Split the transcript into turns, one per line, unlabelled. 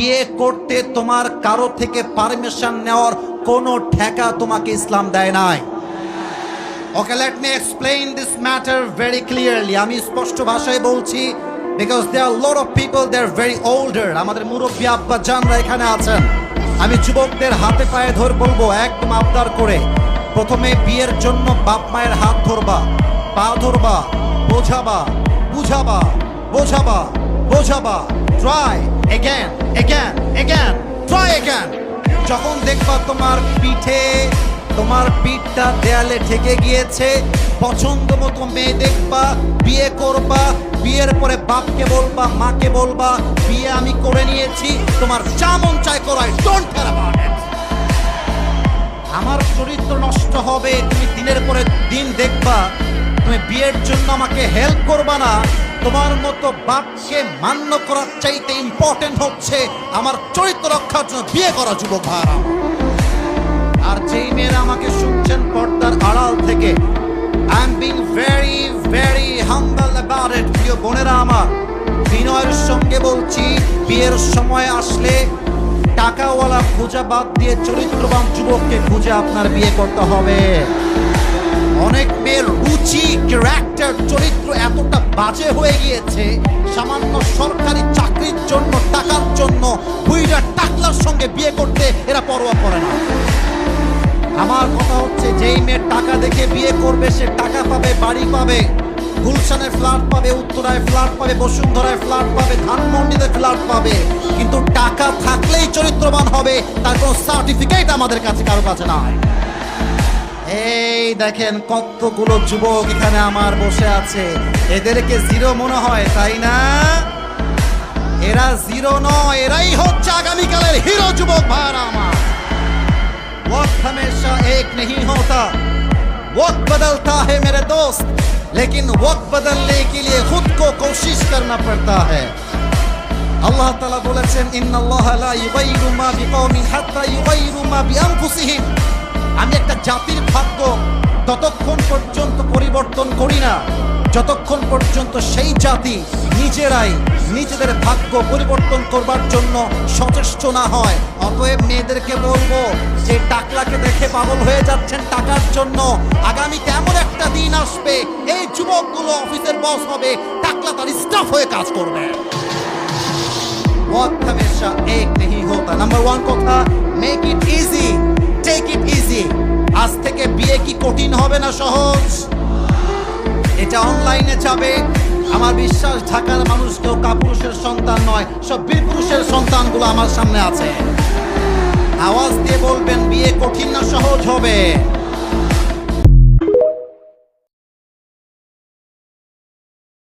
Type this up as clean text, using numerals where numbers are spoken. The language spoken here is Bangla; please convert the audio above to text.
বিয়ে করতে তোমার কারো থেকে পারমিশন নেওয়ার কোনো ঠেকা তোমাকে ইসলাম দেয় নাই। Okay, let me explain this matter very clearly. আমি স্পষ্ট ভাষায় বলছি, because there lot of people they are very older. আমাদের মুরব্বী আব্বা জানরা এখানে আছেন। আমি যুবকদের হাতে পায়ে ধরে বলবো, একদম আবদার করে, প্রথমে বিয়ের জন্য বাপ মায়ের হাত ধরবা, পা ধরবা, বোঝাবা, বুঝাবা, বোঝাবা, বোঝাবা, try again again again, try again. যখন দেখবা তোমার পিঠটা দেয়ালে ঠেকে গিয়েছে, পছন্দ মতো মেয়ে দেখবা, বিয়ে করবা। বিয়ের পরে বাপকে বলবা, মাকে বলবা, বিয়ে আমি করে নিয়েছি, তোমার যা মন চায় করো, I don't care about it. আমার চরিত্র নষ্ট হবে, তুমি দিনের পরে দিন দেখবা, তুমি বিয়ের জন্য আমাকে হেল্প করবা না। তোমার মতো বাপকে মান্য করার চাইতে ইম্পর্টেন্ট হচ্ছে আমার চরিত্র রক্ষার জন্য বিয়ে করা, যুবক ভাইরা। আর যেই মেয়েরা আমাকে শুনছেন পর্দার আড়াল থেকে, I am being very very humble about it. প্রিয় বোনেরা আমার, বিনয়ের সঙ্গে বলছি, বিয়ের সময় আসলে টাকাওয়ালা খোঁজা বাদ দিয়ে চরিত্রবান যুবককে খুঁজে আপনার বিয়ে করতে হবে। অনেক মেয়ের রুচি, ক্যারেক্টার, চরিত্র এতটা বাজে হয়ে গিয়েছে, সামান্য সরকারি চাকরির জন্য, টাকার জন্য বুইড়া টাকলার সঙ্গে বিয়ে করতে এরা পরোয়া করে না। আমার কথা হচ্ছে, যেই মেয়ের টাকা দেখে বিয়ে করবে, সে টাকা পাবে, বাড়ি পাবে, গুলশানে ফ্ল্যাট পাবে, উত্তরায় ফ্ল্যাট পাবে, বসুন্ধরায় ফ্ল্যাট পাবে, ধানমন্ডিতে ফ্ল্যাট পাবে, কিন্তু টাকা থাকলেই চরিত্রবান হবে, তার কোনো সার্টিফিকেট আমাদের কাছে কারো কাছে নাই। এই দেখেন কতগুলো যুবক এখানে আমার বসে আছে, এদেরকে জিরো মনে হয়, তাই না? এরা জিরো নয়, এরাই হচ্ছে আগামীকালের হিরো, যুবক ভাইরা আমার। वक्त हमेशा एक नहीं होता, वक्त बदलता है मेरे दोस्त, लेकिन वक्त बदलने के लिए खुद को कोशिश करना पड़ता है। अल्लाह ताला बोलेছেন, इन्नल्लाह ला युगय्यिरु मा बिकौमिन हात्ता युगय्यिरु मा बिअनफुसिहिम। আমি একটা জাতির ভাগ্য ততক্ষণ পর্যন্ত পরিবর্তন করি না, যতক্ষণ পর্যন্ত সেই জাতি নিজেরাই নিজেদের ভাগ্য পরিবর্তন করবার জন্য সচেষ্ট না হয়। অতএব মেয়েদেরকে বলবো, যে টাকলাকে দেখে পাগল হয়ে যাচ্ছেন টাকার জন্য, আগামীতে এমন একটা দিন আসবে, এই যুবকগুলো অফিসের বস হবে, টাকলা তার স্টাফ হয়ে কাজ করবে। वक्त हमेशा एक नहीं होता। नंबर 1 কথা, make it easy, take it easy. আজ থেকে বিয়ে কি কঠিন হবে না সহজ? এটা অনলাইনে যাবে। আমার বিশ্বাস, ঢাকার মানুষ কেউ কাপুরুষের সন্তান নয়, সব বীরপুরুষের সন্তানগুলো আমার সামনে আছে। আওয়াজ দিয়ে বলবেন, বিয়ে কঠিন না সহজ হবে?